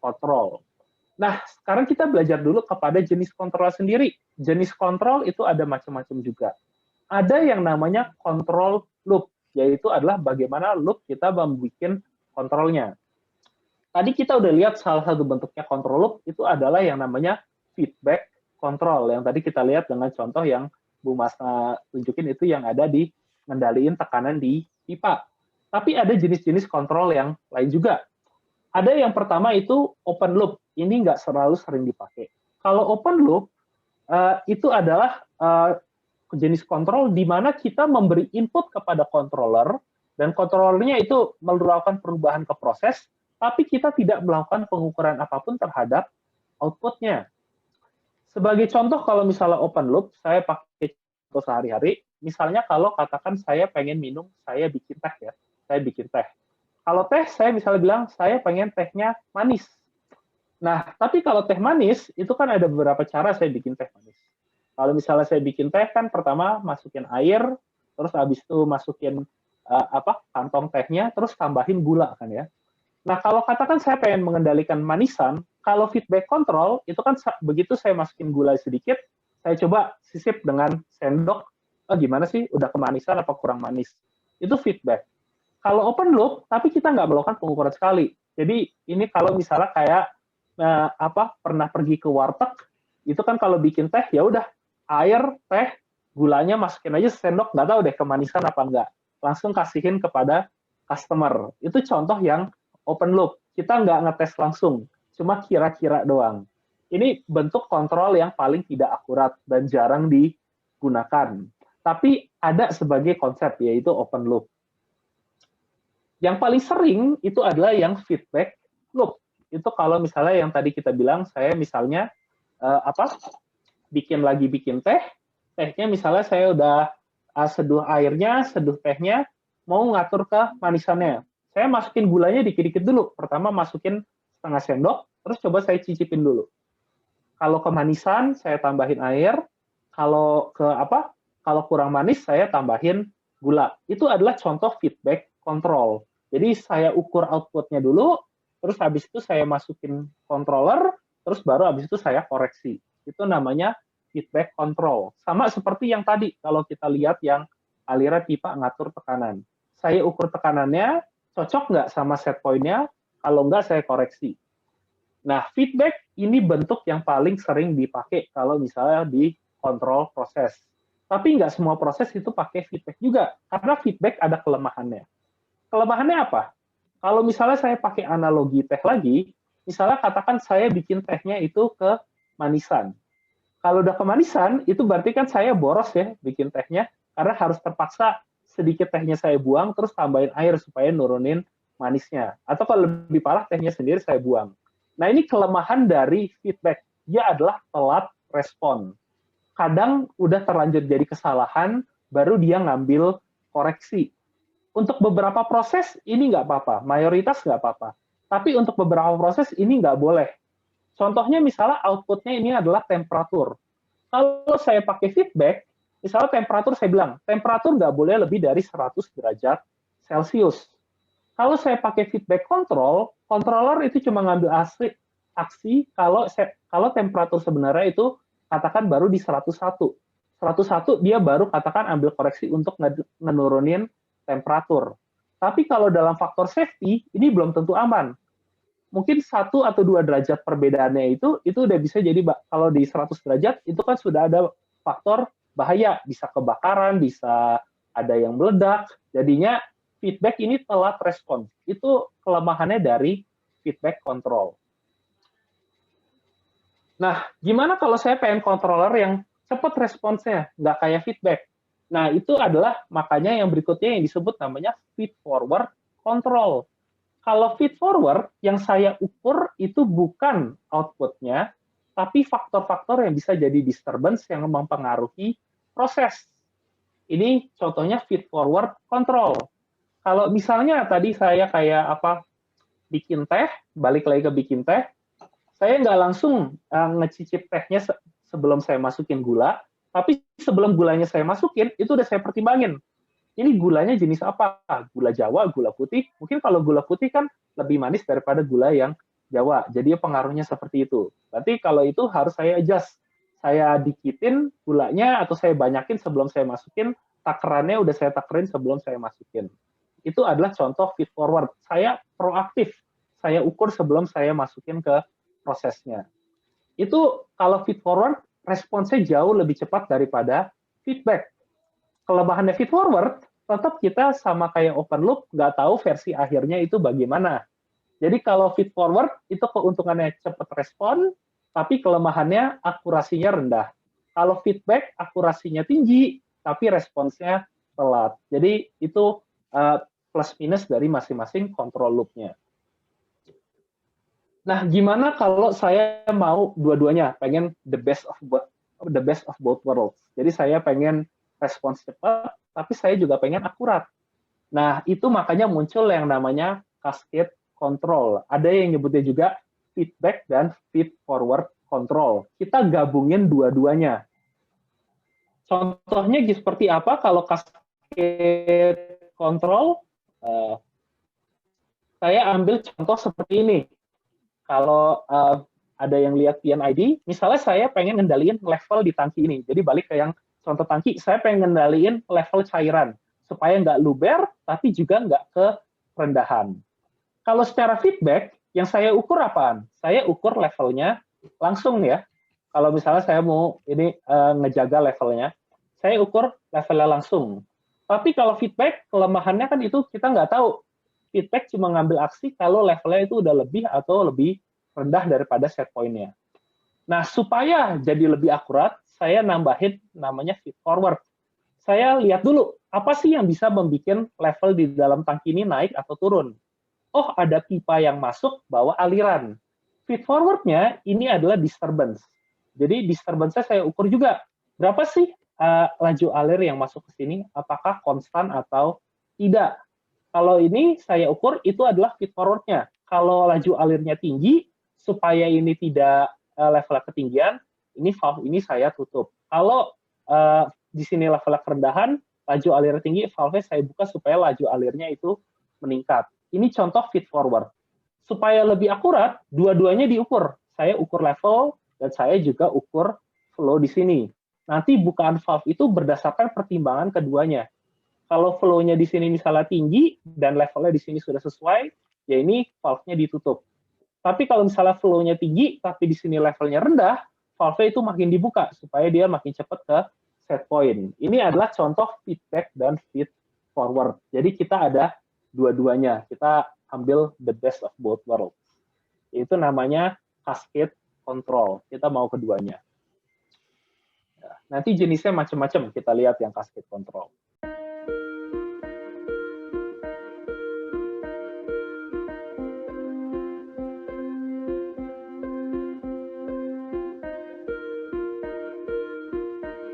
kontrol. Nah, sekarang kita belajar dulu kepada jenis kontrol sendiri. Jenis kontrol itu ada macam-macam juga. Ada yang namanya control loop, yaitu adalah bagaimana loop kita membuat kontrolnya. Tadi kita udah lihat salah satu bentuknya control loop itu adalah yang namanya feedback control. Yang tadi kita lihat dengan contoh yang Bu Masna tunjukin itu yang ada di ngendaliin tekanan di pipa. Tapi ada jenis-jenis kontrol yang lain juga. Ada yang pertama itu open loop. Ini nggak selalu sering dipakai. Kalau open loop, itu adalah jenis kontrol di mana kita memberi input kepada controller, dan controllernya itu melakukan perubahan ke proses, tapi kita tidak melakukan pengukuran apapun terhadap outputnya. Sebagai contoh, kalau misalnya open loop, saya pakai contoh sehari-hari, misalnya kalau katakan saya pengen minum, saya bikin teh ya, saya bikin teh. Kalau teh, saya misalnya bilang, saya pengen tehnya manis. Nah, tapi kalau teh manis, itu kan ada beberapa cara saya bikin teh manis. Kalau misalnya saya bikin teh, kan pertama masukin air, terus habis itu masukin kantong tehnya, terus tambahin gula kan ya. Nah, kalau katakan saya pengen mengendalikan manisan, kalau feedback control, itu kan begitu saya masukin gula sedikit, saya coba sisip dengan sendok, gimana sih, udah kemanisan apa kurang manis. Itu feedback. Kalau open loop, tapi kita nggak melakukan pengukuran sekali. Jadi ini kalau misalnya kayak pernah pergi ke warteg, itu kan kalau bikin teh ya udah air, teh, gulanya masukin aja sendok, nggak tahu deh kemanisan apa enggak. Langsung kasihin kepada customer. Itu contoh yang open loop. Kita nggak ngetes langsung, cuma kira-kira doang. Ini bentuk kontrol yang paling tidak akurat dan jarang digunakan. Tapi ada sebagai konsep, yaitu open loop. Yang paling sering itu adalah yang feedback loop. Itu kalau misalnya yang tadi kita bilang, saya misalnya bikin teh, tehnya misalnya saya udah seduh airnya, seduh tehnya, mau ngatur ke manisannya. Saya masukin gulanya dikit-dikit dulu. Pertama masukin setengah sendok, terus coba saya cicipin dulu. Kalau kemanisan, saya tambahin air. Kalau kurang manis, saya tambahin gula. Itu adalah contoh feedback control. Jadi saya ukur outputnya dulu, terus habis itu saya masukin controller, terus baru habis itu saya koreksi. Itu namanya feedback control. Sama seperti yang tadi, kalau kita lihat yang aliran pipa ngatur tekanan. Saya ukur tekanannya, cocok nggak sama set point-nya, kalau nggak saya koreksi. Nah, feedback ini bentuk yang paling sering dipakai kalau misalnya di kontrol proses. Tapi nggak semua proses itu pakai feedback juga, karena feedback ada kelemahannya. Kelemahannya apa? Kalau misalnya saya pakai analogi teh lagi, misalnya katakan saya bikin tehnya itu ke manisan. Kalau udah kemanisan, itu berarti kan saya boros ya bikin tehnya, karena harus terpaksa sedikit tehnya saya buang, terus tambahin air supaya nurunin manisnya. Atau kalau lebih parah, tehnya sendiri saya buang. Nah, ini kelemahan dari feedback. Dia adalah telat respon. Kadang udah terlanjur jadi kesalahan, baru dia ngambil koreksi. Untuk beberapa proses, ini nggak apa-apa. Mayoritas nggak apa-apa. Tapi untuk beberapa proses, ini nggak boleh. Contohnya misalnya outputnya ini adalah temperatur. Kalau saya pakai feedback, misalnya temperatur saya bilang, temperatur nggak boleh lebih dari 100 derajat Celcius. Kalau saya pakai feedback control, controller itu cuma ngambil aksi kalau temperatur sebenarnya itu katakan baru di 101. 101 dia baru katakan ambil koreksi untuk menurunin temperatur. Tapi kalau dalam faktor safety, ini belum tentu aman. Mungkin 1 atau 2 derajat perbedaannya itu udah bisa jadi, kalau di 100 derajat, itu kan sudah ada faktor bahaya. Bisa kebakaran, bisa ada yang meledak. Jadinya feedback ini telat respon. Itu kelemahannya dari feedback control. Nah, gimana kalau saya pengen controller yang cepat responsnya, nggak kayak feedback? Nah, itu adalah makanya yang berikutnya yang disebut namanya feed forward control. Kalau feed forward, yang saya ukur itu bukan outputnya, tapi faktor-faktor yang bisa jadi disturbance yang mempengaruhi proses. Ini contohnya feed forward control. Kalau misalnya tadi saya kayak bikin teh, balik lagi ke bikin teh, saya nggak langsung ngecicip tehnya sebelum saya masukin gula, tapi sebelum gulanya saya masukin, itu udah saya pertimbangin. Ini gulanya jenis apa? Gula Jawa, gula putih. Mungkin kalau gula putih kan lebih manis daripada gula yang Jawa. Jadi pengaruhnya seperti itu. Berarti kalau itu harus saya adjust. Saya dikitin gulanya atau saya banyakin sebelum saya masukin, takarannya udah saya takerin sebelum saya masukin. Itu adalah contoh feed forward. Saya proaktif. Saya ukur sebelum saya masukin ke prosesnya. Itu kalau feed forward, responsnya jauh lebih cepat daripada feedback. Kelemahannya feed forward, tetap kita sama kayak open loop, nggak tahu versi akhirnya itu bagaimana. Jadi kalau feed forward itu keuntungannya cepat respon, tapi kelemahannya akurasinya rendah. Kalau feedback akurasinya tinggi, tapi responsnya telat. Jadi itu plus minus dari masing-masing control loop-nya. Nah, gimana kalau saya mau dua-duanya, pengen the best of both worlds. Jadi saya pengen respons cepat, tapi saya juga pengen akurat. Nah, itu makanya muncul yang namanya cascade control. Ada yang nyebutnya juga feedback dan feed forward control. Kita gabungin dua-duanya. Contohnya seperti apa kalau cascade control? Saya ambil contoh seperti ini. Kalau ada yang lihat PNID, misalnya saya pengen ngendaliin level di tangki ini. Jadi balik ke yang contoh tangki, saya pengen ngendaliin level cairan supaya nggak luber, tapi juga nggak ke rendahan. Kalau secara feedback, yang saya ukur apaan? Saya ukur levelnya langsung ya. Kalau misalnya saya mau ini ngejaga levelnya, saya ukur levelnya langsung. Tapi kalau feedback, kelemahannya kan itu kita nggak tahu. Feedback cuma ngambil aksi kalau levelnya itu udah lebih atau lebih rendah daripada set point-nya. Nah, supaya jadi lebih akurat, saya nambahin namanya feed forward. Saya lihat dulu, apa sih yang bisa membuat level di dalam tangki ini naik atau turun. Oh, ada pipa yang masuk bawa aliran. Feed forward-nya ini adalah disturbance. Jadi disturbance-nya saya ukur juga. Berapa sih laju alir yang masuk ke sini? Apakah konstan atau tidak? Kalau ini saya ukur itu adalah feed forward-nya. Kalau laju alirnya tinggi, supaya ini tidak level ketinggian, ini valve ini saya tutup. Kalau di sini level kerendahan, laju alirnya tinggi, valve saya buka supaya laju alirnya itu meningkat. Ini contoh feed forward. Supaya lebih akurat, dua-duanya diukur. Saya ukur level dan saya juga ukur flow di sini. Nanti bukaan valve itu berdasarkan pertimbangan keduanya. Kalau flow-nya di sini misalnya tinggi dan levelnya di sini sudah sesuai, ya ini valve-nya ditutup. Tapi kalau misalnya flow-nya tinggi, tapi di sini levelnya rendah, valve itu makin dibuka supaya dia makin cepat ke set point. Ini adalah contoh feedback dan feed forward. Jadi kita ada dua-duanya. Kita ambil the best of both worlds. Itu namanya cascade control. Kita mau keduanya. Nanti jenisnya macam-macam. Kita lihat yang cascade control.